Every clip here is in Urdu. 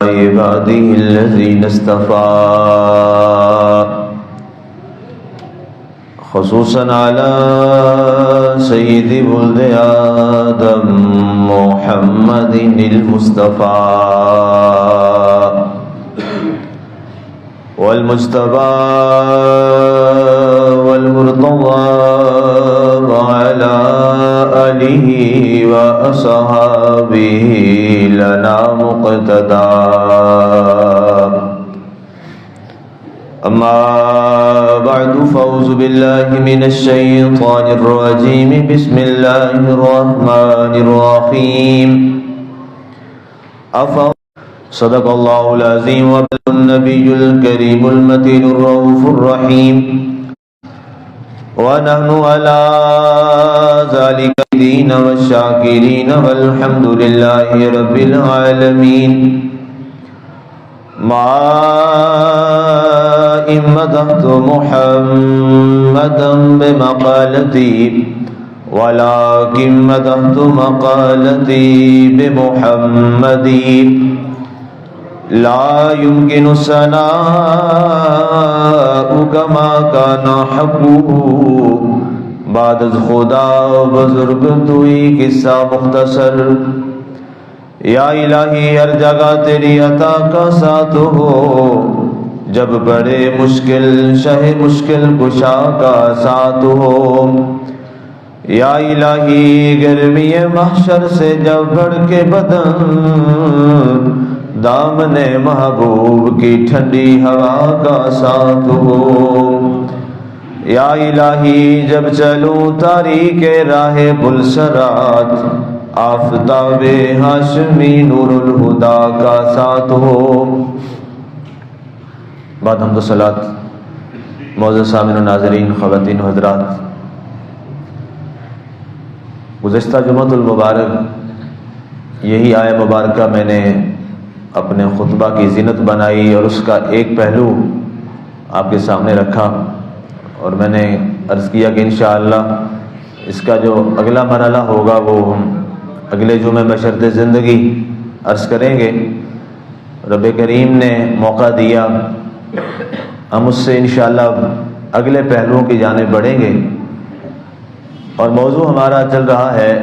عباده الذين اصطفى خصوصا على سيد ولد آدم محمد المصطفى والمجتبى والمرتضى وعلى آله وأصحابه لنا مقتدى أما بعد فأعوذ بالله من الشيطان الرجيم بسم الله الرحمن الرحيم صدق الله العظيم وبلغ النبي الكريم المتين الرؤوف الرحيم ونحن على ذلك الدين والشاكرين والحمد لله رب العالمين ما إن مدحت محمدا بمقالتي ولكن مدحت مقالتي بمحمد لا يمكن الثناء كما كان حقه بعد خدا بزرگ توئی قصہ مختصر یا الہی ہر جگہ تیری عطا کا ساتھ ہو جب بڑے مشکل شہ مشکل کشا کا ساتھ ہو یا الہی گرمی محشر سے جب بڑھ کے بدن دامن محبوب کی ٹھنڈی ہوا کا ساتھ ہو یا الہی جب چلوں تاریک راہ پلسرات آفتاب ہاشمی نور الہدا کا ساتھ ہو بعد حمد و صلات معزز سامعین و ناظرین خواتین و حضرات گزشتہ جمعۃ المبارک یہی آیہ مبارکہ میں نے اپنے خطبہ کی زینت بنائی اور اس کا ایک پہلو آپ کے سامنے رکھا اور میں نے عرض کیا کہ انشاءاللہ اس کا جو اگلا مرحلہ ہوگا وہ ہم اگلے جمعے بشرط زندگی عرض کریں گے. رب کریم نے موقع دیا ہم اس سے انشاءاللہ اگلے پہلوؤں کی جانب بڑھیں گے اور موضوع ہمارا چل رہا ہے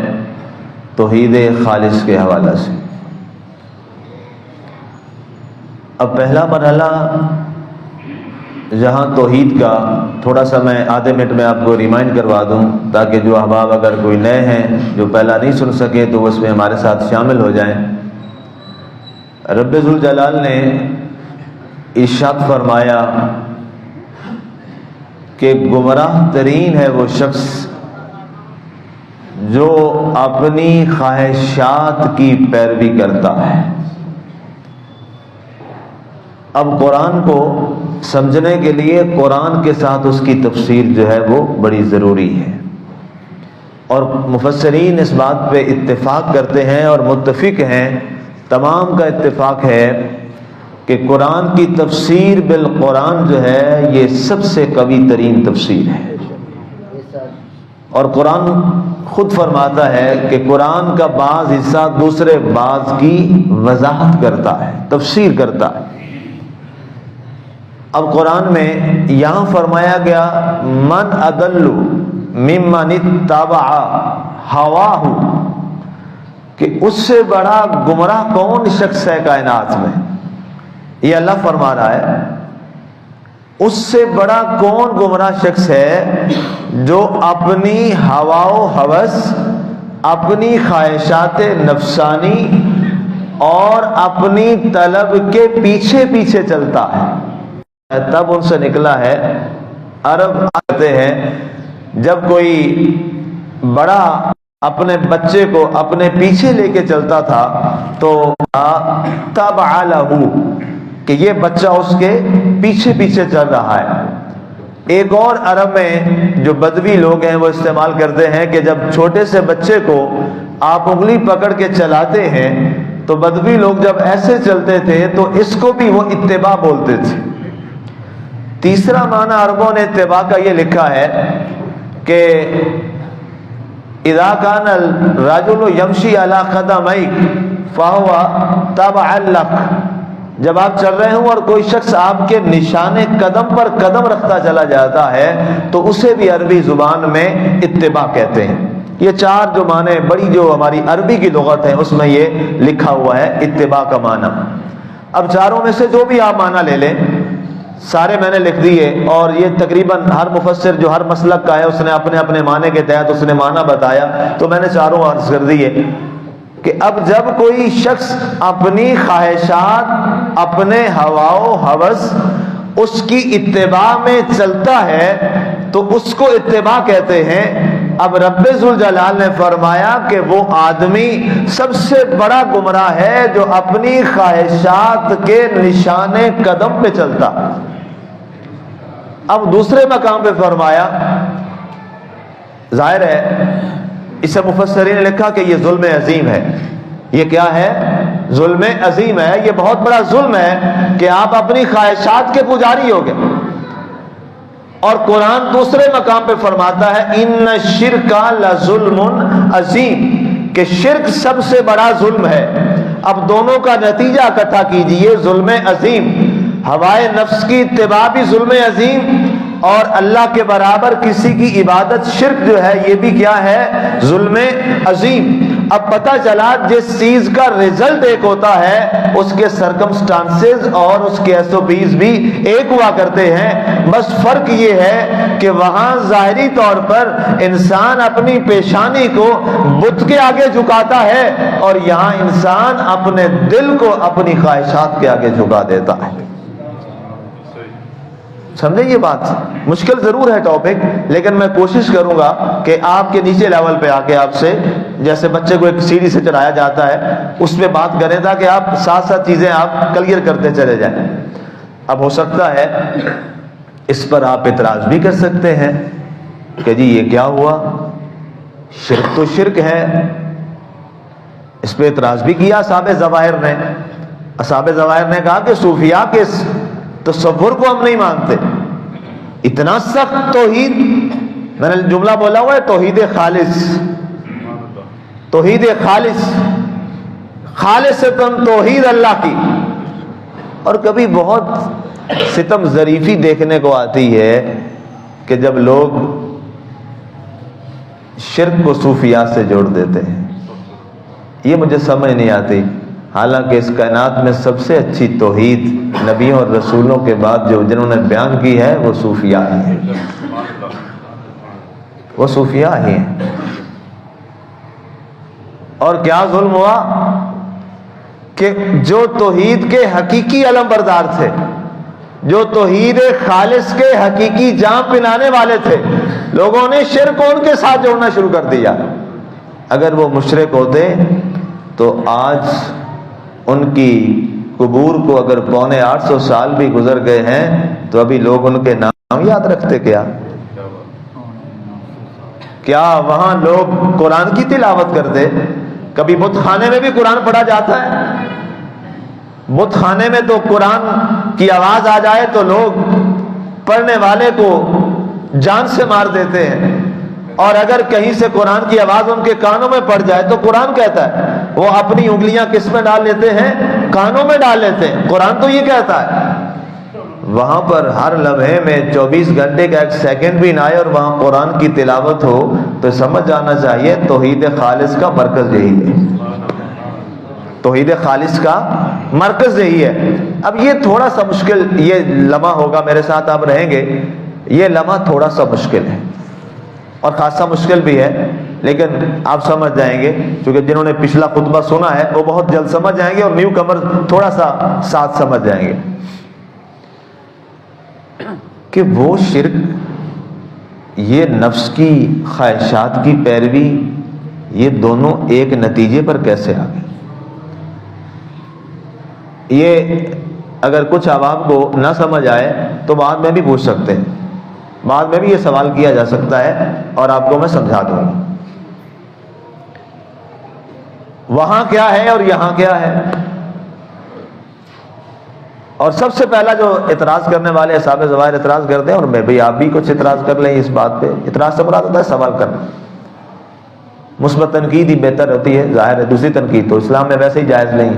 توحید خالص کے حوالہ سے. اب پہلا مرحلہ جہاں توحید کا تھوڑا سا میں آدھے منٹ میں آپ کو ریمائنڈ کروا دوں تاکہ جو احباب اگر کوئی نئے ہیں جو پہلا نہیں سن سکے تو اس میں ہمارے ساتھ شامل ہو جائیں. رب ذوالجلال نے ارشاد فرمایا کہ گمراہ ترین ہے وہ شخص جو اپنی خواہشات کی پیروی کرتا ہے. اب قرآن کو سمجھنے کے لیے قرآن کے ساتھ اس کی تفسیر جو ہے وہ بڑی ضروری ہے اور مفسرین اس بات پہ اتفاق کرتے ہیں اور متفق ہیں, تمام کا اتفاق ہے کہ قرآن کی تفسیر بالقرآن جو ہے یہ سب سے قوی ترین تفسیر ہے. اور قرآن خود فرماتا ہے کہ قرآن کا بعض حصہ دوسرے بعض کی وضاحت کرتا ہے, تفسیر کرتا ہے. اب قرآن میں یہاں فرمایا گیا من اضل ممن اتبع ہواہ, کہ اس سے بڑا گمراہ کون شخص ہے کائنات میں. یہ اللہ فرما رہا ہے اس سے بڑا کون گمراہ شخص ہے جو اپنی ہوا و ہوس, اپنی خواہشات نفسانی اور اپنی طلب کے پیچھے پیچھے چلتا ہے. تب ان سے نکلا ہے. عرب کہتے ہیں جب کوئی بڑا اپنے بچے کو اپنے پیچھے لے کے چلتا تھا تو تبع لہ, کہ یہ بچہ اس کے پیچھے پیچھے چل رہا ہے. ایک اور عرب میں جو بدوی لوگ ہیں وہ استعمال کرتے ہیں کہ جب چھوٹے سے بچے کو آپ انگلی پکڑ کے چلاتے ہیں تو بدوی لوگ جب ایسے چلتے تھے تو اس کو بھی وہ اتباع بولتے تھے. تیسرا معنی عربوں نے اتباع کا یہ لکھا ہے کہ اذا کان الرجل یمشی علی قدمیک فہو تبع لک, جب آپ چل رہے ہوں اور کوئی شخص آپ کے نشانے قدم پر قدم رکھتا چلا جاتا ہے تو اسے بھی عربی زبان میں اتباع کہتے ہیں۔ یہ چار جو معنی بڑی جو ہماری عربی کی لغت ہے اس میں یہ لکھا ہوا ہے اتباع کا معنی۔ اب چاروں میں سے جو بھی آپ معنی لے لیں، سارے میں نے لکھ دیے، اور یہ تقریباً ہر مفسر جو ہر مسلک کا ہے اس نے اپنے اپنے معنی کے تحت اس نے معنی بتایا، تو میں نے چاروں عرض کر دیے کہ اب جب کوئی شخص اپنی خواہشات، اپنے ہوا و ہوس اس کی اتباع میں چلتا ہے تو اس کو اتباع کہتے ہیں۔ اب رب ذوالجلال نے فرمایا کہ وہ آدمی سب سے بڑا گمراہ ہے جو اپنی خواہشات کے نشانے قدم پہ چلتا۔ اب دوسرے مقام پہ فرمایا، ظاہر ہے اسے مفسرین نے لکھا کہ یہ ظلم عظیم ہے۔ یہ کیا ہے؟ ظلم عظیم ہے۔ یہ بہت بڑا ظلم ہے کہ آپ اپنی خواہشات کے پجاری ہو گئے۔ اور قرآن دوسرے مقام پہ فرماتا ہے ان الشرک لظلم عظیم، کہ شرک سب سے بڑا ظلم ہے۔ اب دونوں کا نتیجہ اکٹھا کیجئے، ظلم عظیم، ہوائے نفس کی اتباع بھی ظلم عظیم، اور اللہ کے برابر کسی کی عبادت شرک جو ہے یہ بھی کیا ہے؟ ظلم عظیم۔ اب پتہ چلا جس چیز کا رزلٹ ایک ہوتا ہے اس کے سرکمسٹانسز اور اس کے ایس او پیز بھی ایک ہوا کرتے ہیں، بس فرق یہ ہے کہ وہاں ظاہری طور پر انسان اپنی پیشانی کو بت کے آگے جھکاتا ہے، اور یہاں انسان اپنے دل کو اپنی خواہشات کے آگے جھکا دیتا ہے۔ سمجھے؟ یہ بات مشکل ضرور ہے ٹاپک، لیکن میں کوشش کروں گا کہ آپ کے نیچے لیول پہ آ کے آپ سے، جیسے بچے کو ایک سیڑھی سے چڑھایا جاتا ہے، اس پہ بات کریں تاکہ آپ ساتھ ساتھ چیزیں آپ کلیئر کرتے چلے جائیں۔ اب ہو سکتا ہے اس پر آپ اعتراض بھی کر سکتے ہیں کہ جی یہ کیا ہوا، شرک تو شرک ہے۔ اس پہ اعتراض بھی کیا اصحاب ظواہر نے۔ اصحاب ظواہر نے کہا کہ صوفیاء کے تصور کو ہم نہیں مانتے، اتنا سخت توحید، میں نے جملہ بولا ہوا ہے توحید خالص، توحید خالص، خالصتاً توحید اللہ کی۔ اور کبھی بہت ستم ظریفی دیکھنے کو آتی ہے کہ جب لوگ شرک کو صوفیات سے جوڑ دیتے ہیں، یہ مجھے سمجھ نہیں آتی۔ حالانکہ اس کائنات میں سب سے اچھی توحید نبیوں اور رسولوں کے بعد جو جنہوں نے بیان کی ہے وہ صوفیاء ہی ہیں، وہ صوفیاء ہی ہیں۔ اور کیا ظلم ہوا کہ جو توحید کے حقیقی علم بردار تھے، جو توحید خالص کے حقیقی جام پہنانے والے تھے، لوگوں نے شرک کو ان کے ساتھ جوڑنا شروع کر دیا۔ اگر وہ مشرک ہوتے تو آج ان کی قبور کو اگر 850 سال بھی گزر گئے ہیں تو ابھی لوگ ان کے نام یاد رکھتے کیا وہاں لوگ قرآن کی تلاوت کرتے؟ کبھی بت خانے میں بھی قرآن پڑھا جاتا ہے؟ بت خانے میں تو قرآن کی آواز آ جائے تو لوگ پڑھنے والے کو جان سے مار دیتے ہیں، اور اگر کہیں سے قرآن کی آواز ان کے کانوں میں پڑ جائے تو قرآن کہتا ہے، وہ اپنی انگلیاں کس میں ڈال لیتے ہیں؟ کانوں میں ڈال لیتے ہیں۔ قرآن تو یہ کہتا ہے۔ وہاں پر ہر لمحے میں 24 گھنٹے کا ایک سیکنڈ بھی نہ آئے اور وہاں قرآن کی تلاوت ہو تو سمجھ جانا چاہیے توحید خالص کا مرکز یہی ہے، توحید خالص کا مرکز یہی ہے۔ اب یہ تھوڑا سا مشکل یہ لمحہ ہوگا، میرے ساتھ آپ رہیں گے، یہ لمحہ تھوڑا سا مشکل ہے اور خاصا مشکل بھی ہے، لیکن آپ سمجھ جائیں گے، کیونکہ جنہوں نے پچھلا خطبہ سنا ہے وہ بہت جلد سمجھ جائیں گے، اور نیو کمر تھوڑا سا ساتھ سمجھ جائیں گے کہ وہ شرک، یہ نفس کی خواہشات کی پیروی، یہ دونوں ایک نتیجے پر کیسے آ گئے۔ یہ اگر کچھ عوام کو نہ سمجھ آئے تو بعد میں بھی پوچھ سکتے ہیں، بعد میں بھی یہ سوال کیا جا سکتا ہے اور آپ کو میں سمجھا دوں گا وہاں کیا ہے اور یہاں کیا ہے۔ اور سب سے پہلا جو اعتراض کرنے والے اصحاب ظواہر اعتراض کرتے ہیں، اور میں بھی آپ بھی کچھ اعتراض کر لیں اس بات پہ۔ اعتراض سے مراد ہوتا ہے سوال کرنا، مثبت تنقید ہی بہتر ہوتی ہے، ظاہر ہے دوسری تنقید تو اسلام میں ویسے ہی جائز نہیں۔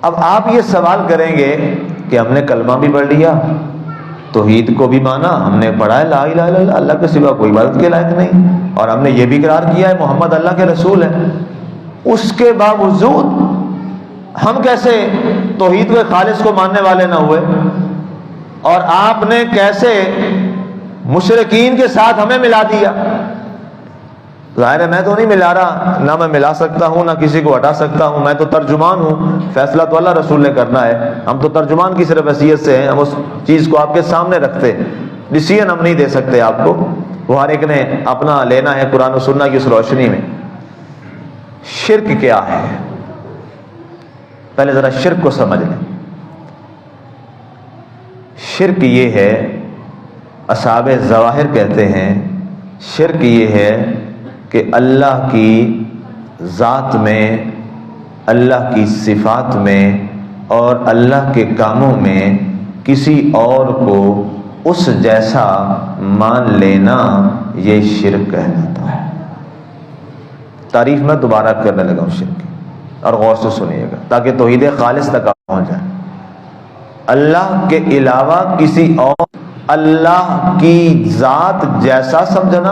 اب آپ یہ سوال کریں گے کہ ہم نے کلمہ بھی پڑھ لیا، توحید کو بھی مانا، ہم نے پڑھا ہے لا الہ الا اللہ، اللہ کے سوا کوئی عبادت کے لائق نہیں، اور ہم نے یہ بھی اقرار کیا ہے محمد اللہ کے رسول ہے، اس کے باوجود ہم کیسے توحید کے خالص کو ماننے والے نہ ہوئے؟ اور آپ نے کیسے مشرکین کے ساتھ ہمیں ملا دیا؟ ظاہر ہے میں تو نہیں ملا رہا، نہ میں ملا سکتا ہوں، نہ کسی کو ہٹا سکتا ہوں، میں تو ترجمان ہوں، فیصلہ تو اللہ رسول نے کرنا ہے، ہم تو ترجمان کی صرف حیثیت سے ہیں، ہم اس چیز کو آپ کے سامنے رکھتے، ڈیسیژن ہم نہیں دے سکتے آپ کو، وہ ہر ایک نے اپنا لینا ہے قرآن و سنت کی اس روشنی میں۔ شرک کیا ہے؟ پہلے ذرا شرک کو سمجھ لیں۔ شرک یہ ہے، اصحاب ظواہر کہتے ہیں شرک یہ ہے کہ اللہ کی ذات میں، اللہ کی صفات میں اور اللہ کے کاموں میں کسی اور کو اس جیسا مان لینا، یہ شرک کہلاتا ہے۔ تعریف میں دوبارہ کرنے لگا ہوں شرک کی، اور غور سے سنیے گا تاکہ توحید خالص تک پہنچ جائے۔ اللہ کے علاوہ کسی اور، اللہ کی ذات جیسا سمجھنا،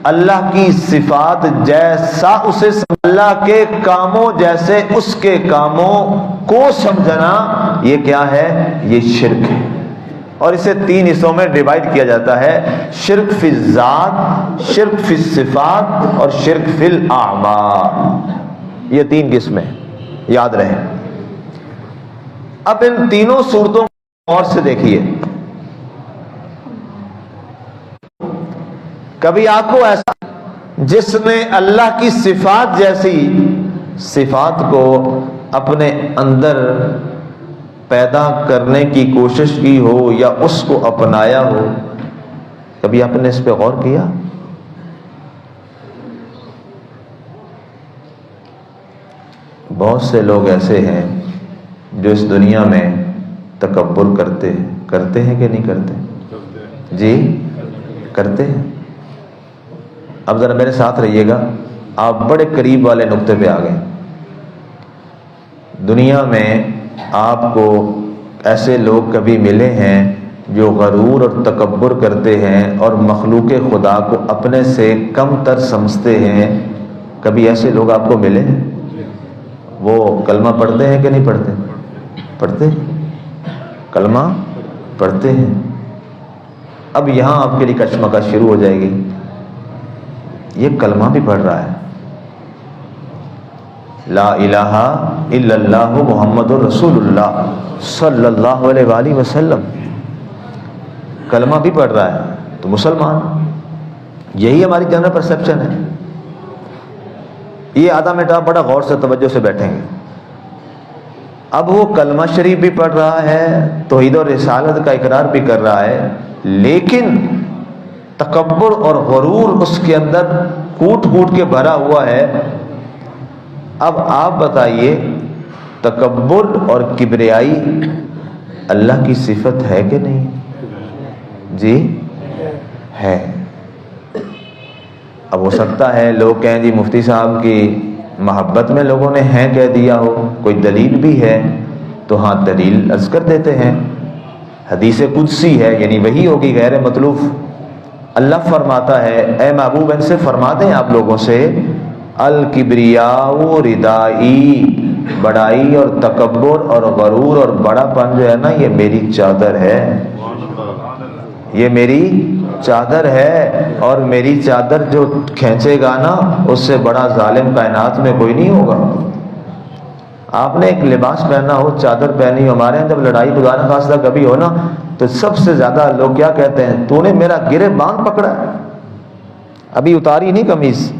اللہ کی صفات جیسا اسے، اللہ کے کاموں جیسے اس کے کاموں کو سمجھنا، یہ کیا ہے؟ یہ شرک ہے۔ اور اسے 3 حصوں میں ڈیوائڈ کیا جاتا ہے، شرک فی الذات، شرک فی الصفات اور شرک فی الاعمال۔ یہ 3 قسمیں یاد رہیں۔ اب ان تینوں صورتوں کو غور سے دیکھیے۔ کبھی آپ کو ایسا جس نے اللہ کی صفات جیسی صفات کو اپنے اندر پیدا کرنے کی کوشش کی ہو یا اس کو اپنایا ہو، کبھی آپ نے اس پہ غور کیا؟ بہت سے لوگ ایسے ہیں جو اس دنیا میں تکبر کرتے ہیں کہ نہیں کرتے؟ جی کرتے ہیں۔ اب ذرا میرے ساتھ رہیے گا، آپ بڑے قریب والے نقطے پہ آ گئے۔ دنیا میں آپ کو ایسے لوگ کبھی ملے ہیں جو غرور اور تکبر کرتے ہیں اور مخلوق خدا کو اپنے سے کم تر سمجھتے ہیں؟ کبھی ایسے لوگ آپ کو ملے ہیں؟ وہ کلمہ پڑھتے ہیں کہ نہیں پڑھتے؟ پڑھتے ہیں، کلمہ پڑھتے ہیں۔ اب یہاں آپ کے لیے کشمکش شروع ہو جائے گی، یہ کلمہ بھی پڑھ رہا ہے، لا الہ الا اللہ محمد رسول اللہ صلی اللہ علیہ وآلہ وسلم، کلمہ بھی پڑھ رہا ہے تو مسلمان۔ یہی ہماری جنرل پرسپشن ہے۔ یہ آدھا منٹ آپ بڑا غور سے توجہ سے بیٹھیں گے۔ اب وہ کلمہ شریف بھی پڑھ رہا ہے، توحید و رسالت کا اقرار بھی کر رہا ہے، لیکن تکبر اور غرور اس کے اندر کوٹ کوٹ کے بھرا ہوا ہے۔ اب آپ بتائیے، تکبر اور کبریائی اللہ کی صفت ہے کہ نہیں؟ جی ہے۔ اب ہو سکتا ہے لوگ کہیں جی مفتی صاحب کی محبت میں لوگوں نے ہیں کہہ دیا ہو، کوئی دلیل بھی ہے تو ہاں دلیل عرض کر دیتے ہیں۔ حدیث قدسی ہے، یعنی وہی ہوگی غیر مطلوب۔ اللہ فرماتا ہے، اے محبوب ان سے فرما دیں آپ لوگوں سے، الکبریاء ردائی، بڑائی اور تکبر اور غرور اور بڑا پن جو ہے نا، یہ میری چادر ہے، یہ میری چادر ہے، اور میری چادر جو کھینچے گا نا، اس سے بڑا ظالم کائنات میں کوئی نہیں ہوگا۔ آپ نے ایک لباس پہنا ہو، چادر پہنی ہو، ہمارے یہاں جب لڑائی خدا نخواستہ کبھی ہو نا، تو سب سے زیادہ لوگ کیا کہتے ہیں؟ تو نے میرا گریبان پکڑا ہے، ابھی اتاری نہیں قمیص،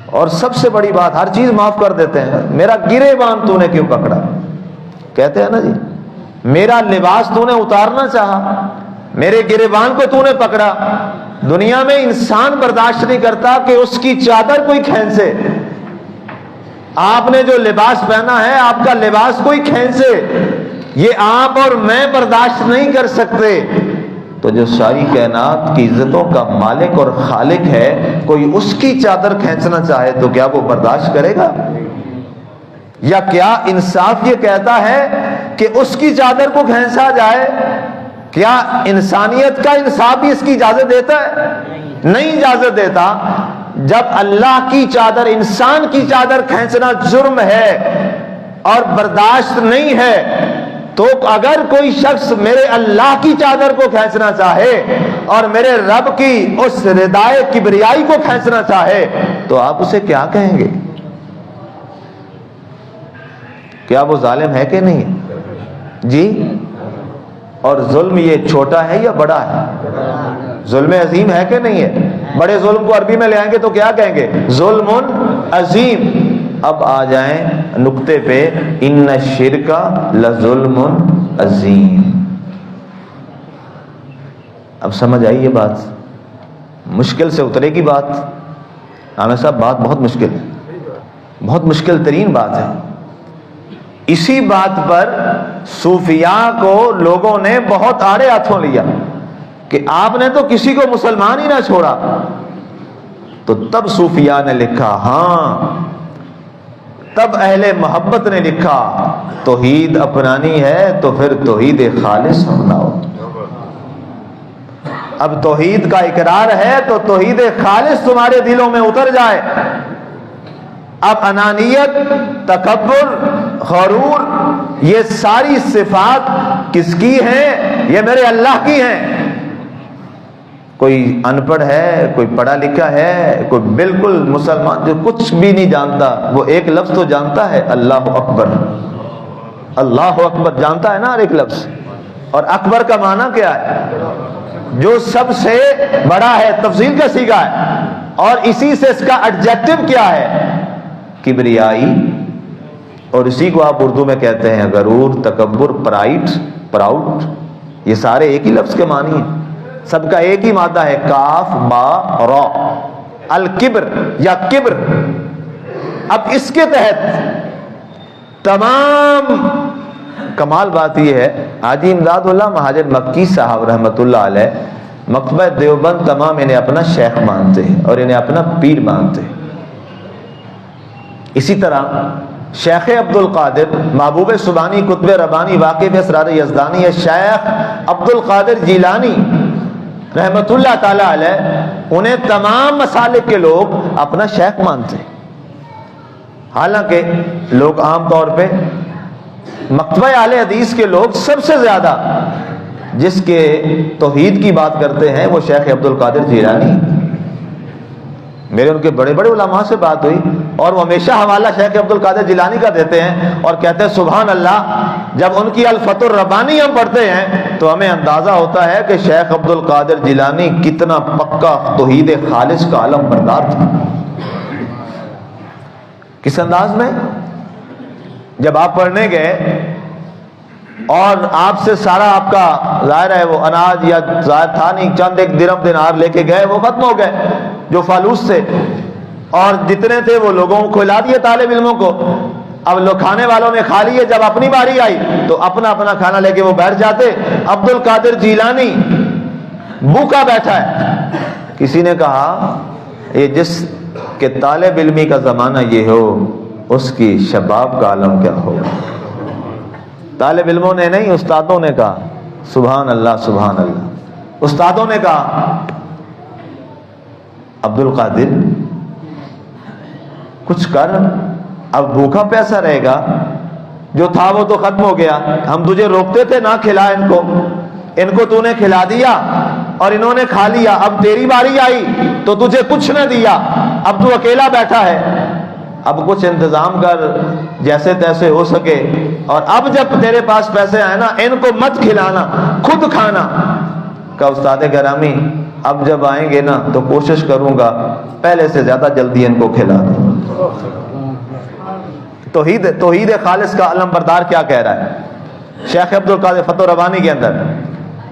اور سب سے بڑی بات ہر چیز معاف کر دیتے ہیں، میرا گریبان تو نے کیوں پکڑا؟ کہتے ہیں نا جی، میرا لباس تو نے اتارنا چاہا، میرے گریبان کو تو نے پکڑا۔ دنیا میں انسان برداشت نہیں کرتا کہ اس کی چادر کوئی کھینچے۔ آپ نے جو لباس پہنا ہے، آپ کا لباس کوئی کھینچے، یہ آپ اور میں برداشت نہیں کر سکتے۔ تو جو ساری کائنات کی عزتوں کا مالک اور خالق ہے، کوئی اس کی چادر کھینچنا چاہے تو کیا وہ برداشت کرے گا؟ یا کیا انصاف یہ کہتا ہے کہ اس کی چادر کو کھینچا جائے؟ کیا انسانیت کا انصاف بھی اس کی اجازت دیتا ہے؟ نہیں اجازت دیتا۔ جب اللہ کی چادر، انسان کی چادر کھینچنا جرم ہے اور برداشت نہیں ہے، تو اگر کوئی شخص میرے اللہ کی چادر کو کھینچنا چاہے اور میرے رب کی اس ردائے کبریائی کو کھینچنا چاہے تو آپ اسے کیا کہیں گے؟ کیا وہ ظالم ہے کہ نہیں ہے؟ جی؟ اور ظلم یہ چھوٹا ہے یا بڑا ہے؟ ظلم عظیم ہے کہ نہیں ہے؟ بڑے ظلم کو عربی میں لے آئیں گے تو کیا کہیں گے؟ ظلم عظیم۔ اب آ جائیں نقطے پہ، ان الشرک لظلم عظیم۔ اب سمجھ آئی یہ بات؟ مشکل سے اترے گی بات۔ عامر صاحب بات بہت مشکل ہے، بہت مشکل ترین بات ہے۔ اسی بات پر صوفیاء کو لوگوں نے بہت آڑے ہاتھوں لیا کہ آپ نے تو کسی کو مسلمان ہی نہ چھوڑا۔ تو تب صوفیاء نے لکھا، ہاں تب اہل محبت نے لکھا، توحید اپنانی ہے تو پھر توحید خالص اپناؤ۔ اب توحید کا اقرار ہے تو توحید خالص تمہارے دلوں میں اتر جائے۔ اب انانیت، تکبر، غرور، یہ ساری صفات کس کی ہیں؟ یہ میرے اللہ کی ہیں۔ کوئی ان پڑھ ہے، کوئی پڑھا لکھا ہے، کوئی بالکل مسلمان جو کچھ بھی نہیں جانتا، وہ ایک لفظ تو جانتا ہے، اللہ اکبر۔ اللہ اکبر جانتا ہے نا ہر ایک لفظ۔ اور اکبر کا معنی کیا ہے؟ جو سب سے بڑا ہے، تفضیل کا صیغہ ہے۔ اور اسی سے اس کا ایڈجیکٹو کیا ہے؟ کبریائی۔ اور اسی کو آپ اردو میں کہتے ہیں غرور، تکبر، پراؤڈ۔ یہ سارے ایک ہی لفظ کے معنی ہیں، سب کا ایک ہی مادہ ہے، کاف با را، الکبر یا کبر۔ اب اس کے تحت تمام کمال بات یہ ہے، حاجی امداد اللہ مہاجر مکی صاحب رحمۃ اللہ علیہ مکتبہ دیوبند تمام انہیں اپنا شیخ مانتے ہیں اور انہیں اپنا پیر مانتے ہیں۔ اسی طرح شیخ عبد القادر محبوب سبحانی قطب ربانی واقف اسرار یزدانی ہے، شیخ عبد القادر جیلانی رحمت اللہ تعالی علیہ، انہیں تمام مسالک کے لوگ اپنا شیخ مانتے ہیں۔ حالانکہ لوگ عام طور پہ مکتبہ اہل حدیث کے لوگ سب سے زیادہ جس کے توحید کی بات کرتے ہیں وہ شیخ عبد القادر جیلانی۔ میرے ان کے بڑے بڑے علماء سے بات ہوئی اور وہ ہمیشہ حوالہ شیخ عبد القادر جیلانی کا دیتے ہیں اور کہتے ہیں سبحان اللہ، جب ان کی الفتح الربانی ہم پڑھتے ہیں تو ہمیں اندازہ ہوتا ہے کہ شیخ عبد القادر جیلانی کتنا پکا توحید خالص کا علم بردار تھا۔ کس انداز میں؟ جب آپ پڑھنے گئے اور آپ سے سارا آپ کا ظاہر ہے وہ اناج یا ظاہر تھا نہیں، چند ایک درم دینار لے کے گئے، وہ ختم ہو گئے جو فالوس تھے، اور جتنے تھے وہ لوگوں کو کھلا دیے طالب علموں کو۔ اب لوگ کھانے والوں نے کھا لیے، جب اپنی باری آئی تو اپنا اپنا کھانا لے کے وہ بیٹھ جاتے۔ عبد القادر جیلانی بھوکا بیٹھا ہے۔ کسی نے کہا یہ جس کے طالب علمی کا زمانہ یہ ہو اس کی شباب کا عالم کیا ہوگا؟ طالب علموں نے نہیں، استادوں نے کہا سبحان اللہ سبحان اللہ۔ استادوں نے کہا عبد القادر کچھ کر، اب بھوکا پیسا رہے گا، جو تھا وہ تو ختم ہو گیا، ہم تجھے روکتے تھے نہ کھلا ان کو تو نے کھلا دیا اور انہوں نے کھا لیا، اب تیری باری آئی تو تجھے کچھ نہ دیا، اب تو اکیلا بیٹھا ہے، اب کچھ انتظام کر جیسے تیسے ہو سکے، اور اب جب تیرے پاس پیسے آئے نا ان کو مت کھلانا، خود کھانا۔ کہ استاد گرامی اب جب آئیں گے نا تو کوشش کروں گا پہلے سے زیادہ جلدی ان کو کھلا دوں۔ توحید خالص کا علم بردار کیا کہہ رہا ہے شیخ عبد القادر فتح ربانی کے اندر؟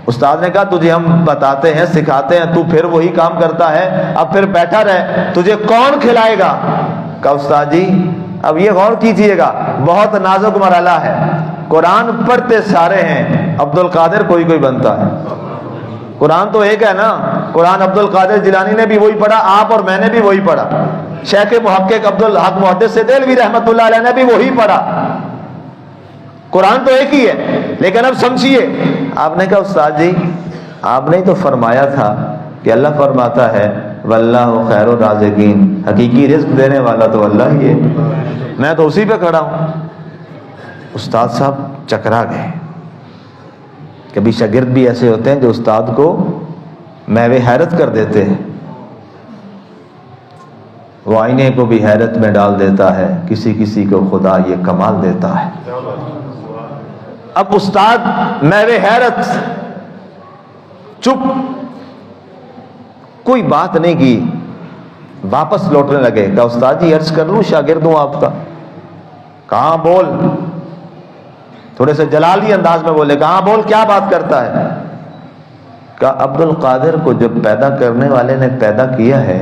استاد نے کہا تجھے ہم بتاتے ہیں سکھاتے ہیں، تو پھر وہی کام کرتا ہے، اب پھر بیٹھا رہے، تجھے کون کھلائے گا؟ کہا استاد جی اب یہ غور کیجئے گا، بہت نازک مرحلہ ہے، قرآن پڑھتے سارے ہیں، عبد القادر کوئی بنتا ہے۔ قرآن تو ایک ہے نا. قرآن عبد القادر جیلانی نے بھی وہی پڑھا, آپ اور میں نے بھی وہی پڑھا, شیخ محقق عبد الحق محدث دہلوی رحمۃ اللہ علیہ نے بھی وہی پڑھا. قرآن تو ایک ہی ہے. لیکن اب سمجھیے, آپ نے کہا استاد جی آپ نے تو فرمایا تھا کہ اللہ فرماتا ہے واللہ خیر الرازقین, حقیقی رزق دینے والا تو اللہ ہی ہے, میں تو اسی پہ کھڑا ہوں. استاد صاحب چکرا گئے. کبھی شاگرد بھی ایسے ہوتے ہیں جو استاد کو میوے حیرت کر دیتے ہیں. وہ آئینے کو بھی حیرت میں ڈال دیتا ہے, کسی کسی کو خدا یہ کمال دیتا ہے. اب استاد میوے حیرت, چپ, کوئی بات نہیں کی, واپس لوٹنے لگے. کہا استاد جی عرض کر لوں, شاگرد ہوں آپ کا. کہاں بول, تھوڑے سے جلالی انداز میں بولے. کہاں بول, کیا بات کرتا ہے؟ کہا عبد القادر کو جب پیدا کرنے والے نے پیدا کیا ہے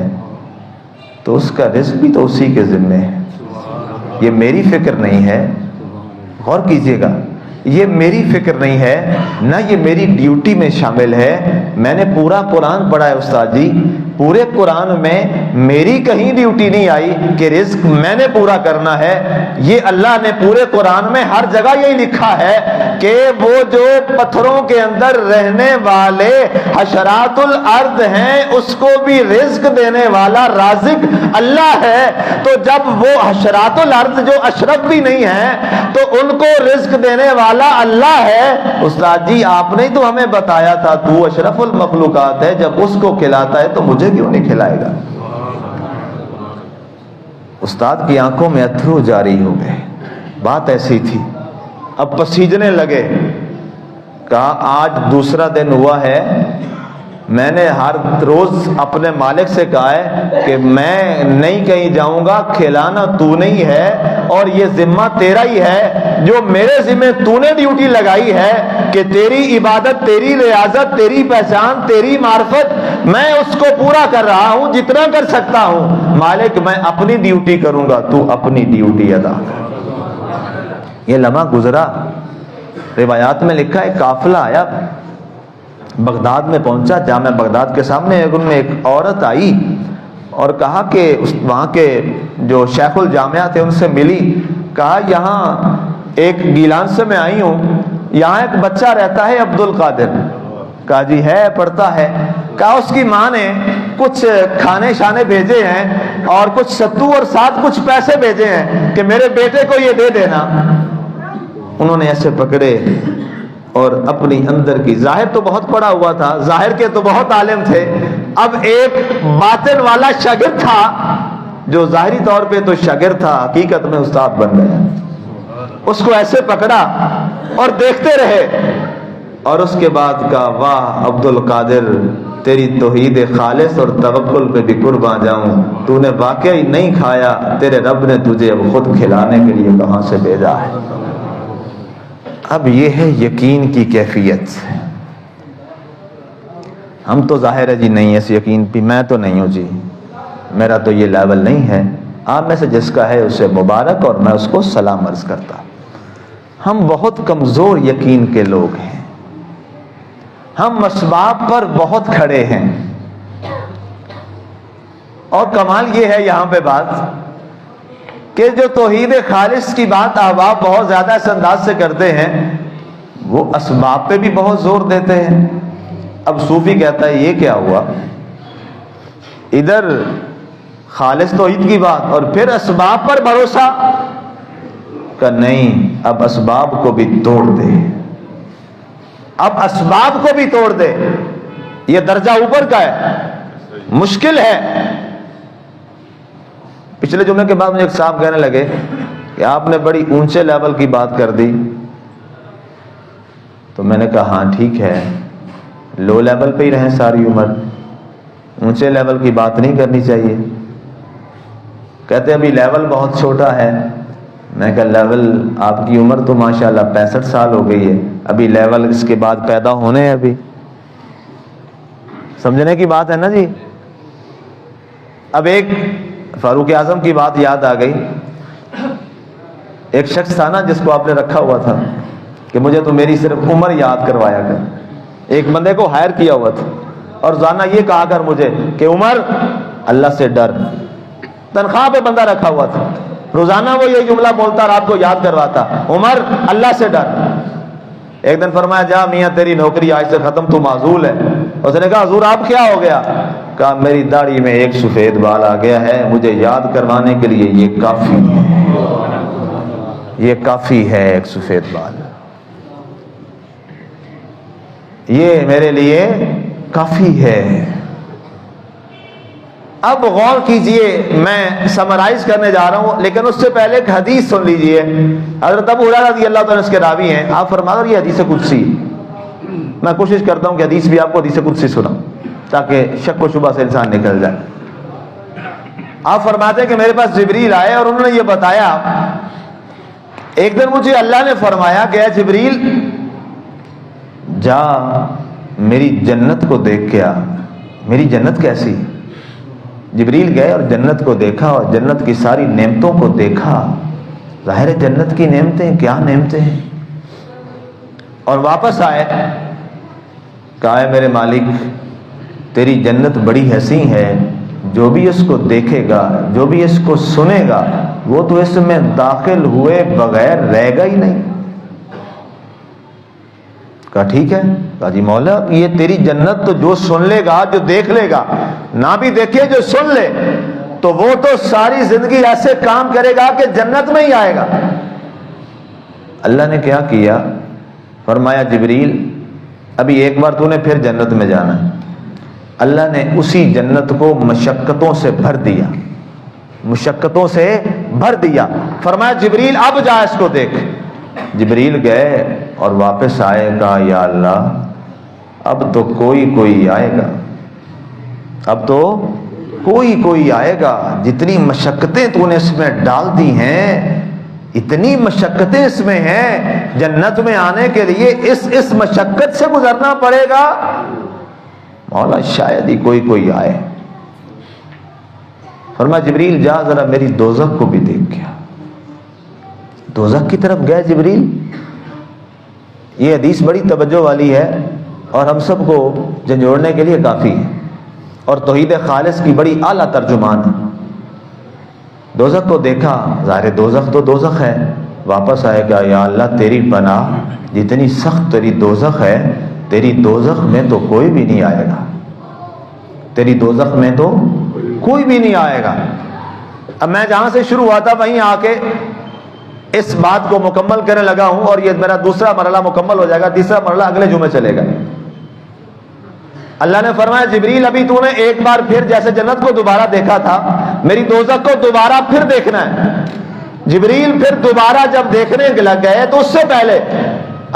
تو اس کا رزق بھی تو اسی کے ذمے ہے. یہ میری فکر نہیں ہے, غور کیجئے گا, یہ میری فکر نہیں ہے, نہ یہ میری ڈیوٹی میں شامل ہے. میں نے پورا قرآن پڑھا ہے استاد جی, پورے قرآن میں میری کہیں ڈیوٹی نہیں آئی کہ رزق میں نے پورا کرنا ہے. یہ اللہ نے پورے قرآن میں ہر جگہ یہی لکھا ہے کہ وہ جو پتھروں کے اندر رہنے والے حشرات الارض ہیں اس کو بھی رزق دینے والا رازق اللہ ہے. تو جب وہ حشرات الارض جو اشرف بھی نہیں ہیں تو ان کو رزق دینے والا اللہ ہے. استاد جی آپ نے تو ہمیں بتایا تھا تو اشرف المخلوقات ہے, جب اس کو کھلاتا ہے تو مجھے کیوں نہیں کھلائے گا؟ استاد کی آنکھوں میں اتھرو جاری ہو گئے. بات ایسی تھی, اب پسیجنے لگے. کہا آج دوسرا دن ہوا ہے, میں نے ہر روز اپنے مالک سے کہا ہے کہ میں نہیں کہیں جاؤں گا, کھلانا تو نہیں ہے اور یہ ذمہ تیرا ہی ہے. جو میرے ذمہ تو نے ڈیوٹی لگائی ہے کہ تیری عبادت, تیری ریاضت, تیری پہچان, تیری معرفت, میں اس کو پورا کر رہا ہوں جتنا کر سکتا ہوں. مالک میں اپنی ڈیوٹی کروں گا, تو اپنی ڈیوٹی ادا کر. یہ لمحہ گزرا. روایات میں لکھا ہے قافلہ آیا, بغداد میں پہنچا. جامع بغداد کے سامنے ان میں ایک عورت آئی اور کہا کہ وہاں کے جو شیخ الجامعہ تھے ان سے ملی. کہا یہاں ایک گیلان سے میں آئی ہوں, یہاں ایک بچہ رہتا ہے عبد القادر. کہا جی ہے, پڑھتا ہے. کہا اس کی ماں نے کچھ کھانے شانے بھیجے ہیں اور کچھ ستو اور ساتھ کچھ پیسے بھیجے ہیں کہ میرے بیٹے کو یہ دے دینا. انہوں نے ایسے پکڑے اور اپنی اندر کی, ظاہر تو بہت پڑھا ہوا تھا, ظاہر کے تو بہت عالم تھے, اب ایک باطن والا شاگرد تھا جو ظاہری طور پہ تو شاگرد تھا, حقیقت میں استاد بن گیا. اس کو ایسے پکڑا اور دیکھتے رہے اور اس کے بعد کہا واہ عبد القادر, تیری توحید خالص اور توکل پہ بھی قربان جاؤں. تو نے واقعی نہیں کھایا, تیرے رب نے تجھے اب خود کھلانے کے لیے کہاں سے بھیجا ہے. اب یہ ہے یقین کی کیفیت. ہم تو ظاہر ہے جی نہیں اس یقین پہ, میں تو نہیں ہوں جی, میرا تو یہ لیول نہیں ہے. آپ میں سے جس کا ہے اسے مبارک اور میں اس کو سلام عرض کرتا. ہم بہت کمزور یقین کے لوگ ہیں, ہم اسباب پر بہت کھڑے ہیں. اور کمال یہ ہے یہاں پہ بات کہ جو توحید خالص کی بات احباب بہت زیادہ اس انداز سے کرتے ہیں, وہ اسباب پہ بھی بہت زور دیتے ہیں. اب صوفی کہتا ہے یہ کیا ہوا, ادھر خالص توحید کی بات اور پھر اسباب پر بھروسہ. کہ نہیں, اب اسباب کو بھی توڑ دے, اب اسباب کو بھی توڑ دے. یہ درجہ اوپر کا ہے, مشکل ہے. پچھلے جمعے کے بعد مجھے ایک صاحب کہنے لگے کہ آپ نے بڑی اونچے لیول کی بات کر دی. تو میں نے کہا ہاں ٹھیک ہے, لو لیول پہ ہی رہیں ساری عمر, اونچے لیول کی بات نہیں کرنی چاہیے. کہتے ابھی لیول بہت چھوٹا ہے. میں کہا لیول, آپ کی عمر تو ماشاءاللہ 65 سال ہو گئی ہے, ابھی لیول اس کے بعد پیدا ہونے ہیں. ابھی سمجھنے کی بات ہے نا جی. اب ایک فاروق اعظم کی بات یاد آ گئی. ایک شخص تھا نا جس کو آپ نے رکھا ہوا تھا کہ مجھے تو میری صرف عمر یاد کروایا کر. ایک بندے کو ہائر کیا ہوا تھا اور روزانہ یہ کہا کر مجھے کہ عمر اللہ سے ڈر. تنخواہ پہ بندہ رکھا ہوا تھا, روزانہ وہ یہ جملہ بولتا, رات کو یاد کرواتا, عمر اللہ سے ڈر. ایک دن فرمایا جا میاں تیری نوکری آج سے ختم, تو معزول ہے. اس نے کہا حضور آپ کیا ہو گیا؟ کہا میری داڑھی میں ایک سفید بال آ گیا ہے, مجھے یاد کروانے کے لیے یہ کافی ہے, یہ کافی ہے ایک سفید بال, یہ میرے لیے کافی ہے. اب غور کیجئے, میں سمرائز کرنے جا رہا ہوں, لیکن اس سے پہلے ایک حدیث سن لیجئے. حضرت ابو ہریرہ رضی اللہ تعالیٰ اس کے راوی ہیں. آپ فرماتے ہیں یہ حدیث قدسی, میں کوشش کرتا ہوں کہ حدیث بھی آپ کو حدیث قدسی سناؤں تاکہ شک و شبہ سے انسان نکل جائے. آپ فرماتے ہیں کہ میرے پاس جبریل آئے اور انہوں نے یہ بتایا, ایک دن مجھے اللہ نے فرمایا کہ اے جبریل جا میری جنت کو دیکھ کے آ. میری جنت کیسی؟ جبریل گئے اور جنت کو دیکھا اور جنت کی ساری نعمتوں کو دیکھا. ظاہر ہے جنت کی نعمتیں کیا نعمتیں ہیں. اور واپس آئے, کہا ہے میرے مالک تیری جنت بڑی حسین ہے, جو بھی اس کو دیکھے گا, جو بھی اس کو سنے گا, وہ تو اس میں داخل ہوئے بغیر رہے گا ہی نہیں. کہا ٹھیک ہے. کہا جی مولا یہ تیری جنت تو جو سن لے گا, جو دیکھ لے گا, نہ بھی دیکھے جو سن لے, تو وہ تو ساری زندگی ایسے کام کرے گا کہ جنت میں ہی آئے گا. اللہ نے کیا کیا؟ فرمایا جبریل ابھی ایک بار تو نے پھر جنت میں جانا. اللہ نے اسی جنت کو مشقتوں سے بھر دیا, مشقتوں سے بھر دیا. فرمایا جبریل اب جا اس کو دیکھ. جبریل گئے اور واپس آئے, کہا یا اللہ اب تو کوئی آئے گا, اب تو کوئی آئے گا. جتنی مشقتیں تو نے اس میں ڈال دی ہیں, اتنی مشقتیں اس میں ہیں, جنت میں آنے کے لیے اس مشقت سے گزرنا پڑے گا. مولا شاید ہی کوئی آئے. فرمایا جبریل جا ذرا میری دوزخ کو بھی دیکھ گیا. دوزخ کی طرف گئے جبریل. یہ حدیث بڑی توجہ والی ہے اور ہم سب کو جھنجھوڑنے کے لیے کافی ہے, اور توحید خالص کی بڑی اعلیٰ ترجمان ہے. دوزخ کو دیکھا, ظاہر دوزخ تو دوزخ ہے. واپس آئے گا یا اللہ تیری پناہ, جتنی سخت تیری دوزخ ہے, تیری دوزخ میں تو کوئی بھی نہیں آئے گا, تیری دوزخ میں تو کوئی بھی نہیں آئے گا. اب میں جہاں سے شروع ہوا تھا وہیں آ کے اس بات کو مکمل کرنے لگا ہوں, اور یہ میرا دوسرا مرحلہ مکمل ہو جائے گا. تیسرا مرحلہ اگلے جمعے چلے گا. اللہ نے فرمایا جبریل ابھی تو نے ایک بار پھر جیسے جنت کو دوبارہ دیکھا تھا, میری دوزخ کو دوبارہ پھر دیکھنا ہے. جبریل پھر دوبارہ جب دیکھنے لگ گئے تو اس سے پہلے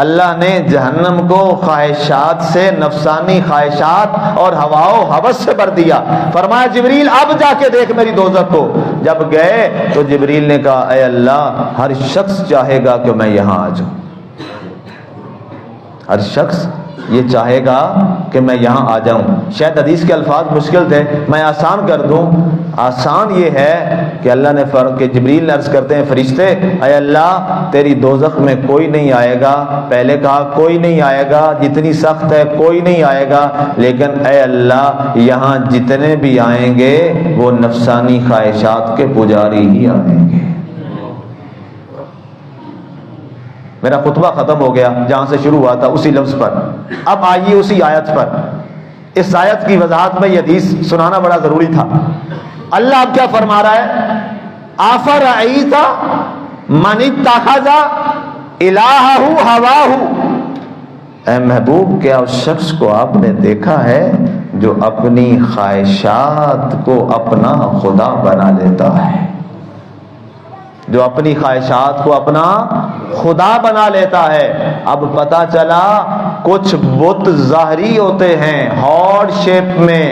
اللہ نے جہنم کو خواہشات سے, نفسانی خواہشات اور ہوا و ہوس سے بھر دیا. فرمایا جبریل اب جا کے دیکھ میری دوزخ کو. جب گئے تو جبریل نے کہا اے اللہ ہر شخص چاہے گا کہ میں یہاں آ جاؤں, ہر شخص یہ چاہے گا کہ میں یہاں آ جاؤں. شاید حدیث کے الفاظ مشکل تھے, میں آسان کر دوں. آسان یہ ہے کہ اللہ نے کہ جبریل نے عرض کرتے ہیں فرشتے اے اللہ تیری دوزخ میں کوئی نہیں آئے گا. پہلے کہا کوئی نہیں آئے گا, جتنی سخت ہے کوئی نہیں آئے گا, لیکن اے اللہ یہاں جتنے بھی آئیں گے وہ نفسانی خواہشات کے پجاری ہی آئیں گے. میرا خطبہ ختم ہو گیا جہاں سے شروع ہوا تھا اسی لفظ پر. اب آئیے اسی آیت پر. اس آیت کی وضاحت میں یہ حدیث سنانا بڑا ضروری تھا. اللہ اب کیا فرما رہا ہے؟ افرأیت من اتخذ الہہ ہواہ. اے محبوب کیا اس شخص کو آپ نے دیکھا ہے جو اپنی خواہشات کو اپنا خدا بنا لیتا ہے, جو اپنی خواہشات کو اپنا خدا بنا لیتا ہے. اب پتا چلا کچھ بت ظاہری ہوتے ہیں ہارڈ شیپ میں,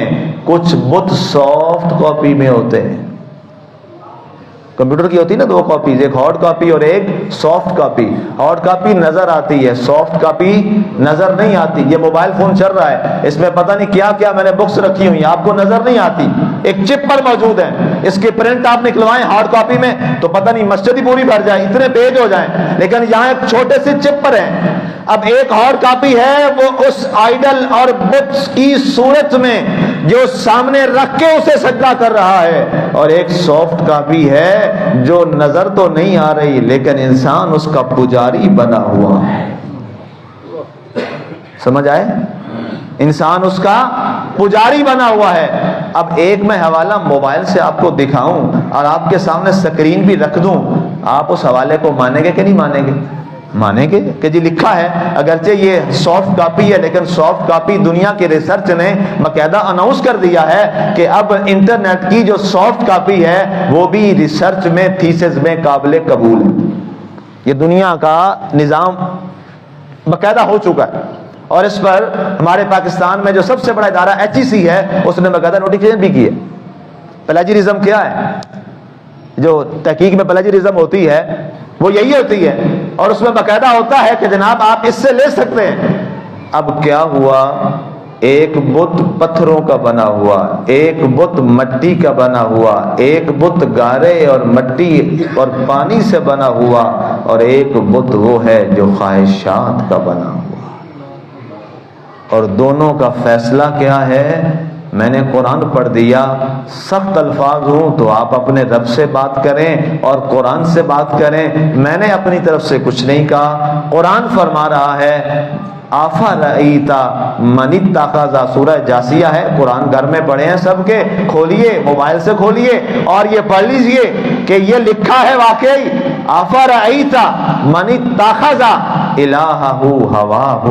کچھ بت سافٹ کاپی میں ہوتے ہیں. کمپیوٹر کی ہوتی ہے نا دو کاپیز, ایک ہارڈ کاپی اور ایک سافٹ کاپی. ہارڈ کاپی نظر آتی ہے, سافٹ کاپی نظر نہیں آتی. یہ موبائل فون چل رہا ہے, اس میں پتہ نہیں کیا کیا میں نے بکس رکھی ہوئی, آپ کو نظر نہیں آتی, ایک چپ پر موجود ہے. اس کے پرنٹ آپ نکلوائیں ہارڈ کاپی میں تو پتہ نہیں مسجد ہی پوری بھر جائے, اتنے پیج ہو جائیں, لیکن یہاں ایک چھوٹے سے چپ پر ہیں. اب ایک ہارڈ کاپی ہے، وہ اس آئیڈل اور بت کی صورت میں جو سامنے رکھ کے اسے سجدہ کر رہا ہے، اور ایک سافٹ کاپی ہے جو نظر تو نہیں آ رہی لیکن انسان اس کا پجاری بنا ہوا ہے۔ سمجھ آئے؟ انسان اس کا پجاری بنا ہوا ہے۔ اب ایک میں حوالہ موبائل سے آپ کو دکھاؤں اور آپ کے سامنے سکرین بھی رکھ دوں، آپ اس حوالے کو مانیں گے کہ نہیں مانیں گے؟ مانیں گے کہ جی لکھا ہے، اگرچہ یہ سافٹ کاپی ہے لیکن سافٹ کاپی دنیا کے ریسرچ نے باقاعدہ اناؤنس کر دیا ہے کہ اب انٹرنیٹ کی جو سافٹ کاپی ہے وہ بھی ریسرچ میں تھیسس میں قابل قبول ہے۔ یہ دنیا کا نظام باقاعدہ ہو چکا ہے، اور اس پر ہمارے پاکستان میں جو سب سے بڑا ادارہ HEC ہے اس نے باقاعدہ نوٹیفکیشن بھی کی ہے۔ پلیجرزم کیا ہے؟ جو تحقیق میں پلیجرزم ہوتی ہے وہ یہی ہوتی ہے، اور اس میں باقاعدہ ہوتا ہے کہ جناب آپ اس سے لے سکتے ہیں۔ اب کیا ہوا، ایک بت پتھروں کا بنا ہوا، ایک بت مٹی کا بنا ہوا، ایک بت گارے اور مٹی اور پانی سے بنا ہوا، اور ایک بت وہ ہے جو خواہشات کا بنا ہوا، اور دونوں کا فیصلہ کیا ہے؟ میں نے قرآن پڑھ دیا، سخت الفاظ ہوں تو آپ اپنے رب سے بات کریں اور قرآن سے بات کریں، میں نے اپنی طرف سے کچھ نہیں کہا۔ قرآن فرما رہا ہے آفرأیتا من اتخذ، سورہ جاسیہ ہے، قرآن گھر میں پڑھے ہیں سب کے، کھولیے موبائل سے کھولیے اور یہ پڑھ لیجئے کہ یہ لکھا ہے واقعی، آفرأیتا من اتخذ الہہ ہواہ،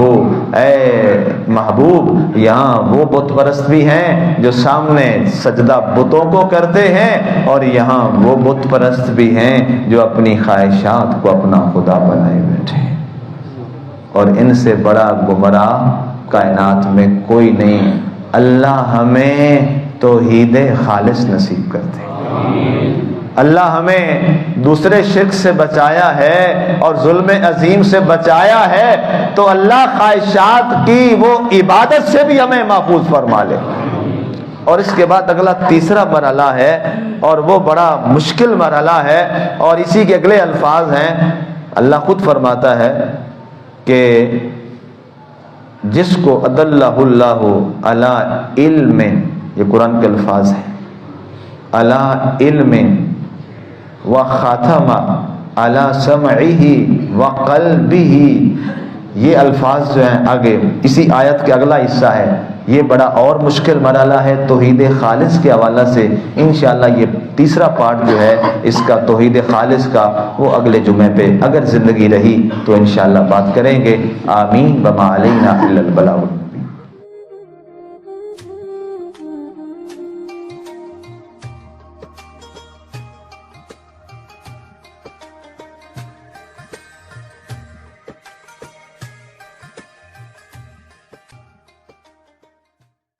اے محبوب یہاں وہ بت پرست بھی ہیں جو سامنے سجدہ بتوں کو کرتے ہیں، اور یہاں وہ بت پرست بھی ہیں جو اپنی خواہشات کو اپنا خدا بنائے بیٹھے ہیں، اور ان سے بڑا گمراہ کائنات میں کوئی نہیں۔ اللہ ہمیں توحید خالص نصیب کرتے، اللہ ہمیں دوسرے شرک سے بچایا ہے اور ظلم عظیم سے بچایا ہے، تو اللہ خواہشات کی وہ عبادت سے بھی ہمیں محفوظ فرما لے۔ اور اس کے بعد اگلا تیسرا مرحلہ ہے، اور وہ بڑا مشکل مرحلہ ہے، اور اسی کے اگلے الفاظ ہیں۔ اللہ خود فرماتا ہے کہ جس کو اضلہ اللہ علی علم، یہ قرآن کے الفاظ ہیں، علی علم وختم علی سمعہ وقلبہ، یہ الفاظ جو ہیں آگے اسی آیت کے اگلا حصہ ہے، یہ بڑا اور مشکل مرحلہ ہے توحید خالص کے حوالہ سے۔ انشاءاللہ یہ تیسرا پارٹ جو ہے اس کا توحید خالص کا، وہ اگلے جمعے پہ اگر زندگی رہی تو انشاءاللہ بات کریں گے۔ آمین، وما علینا الا البلاغ۔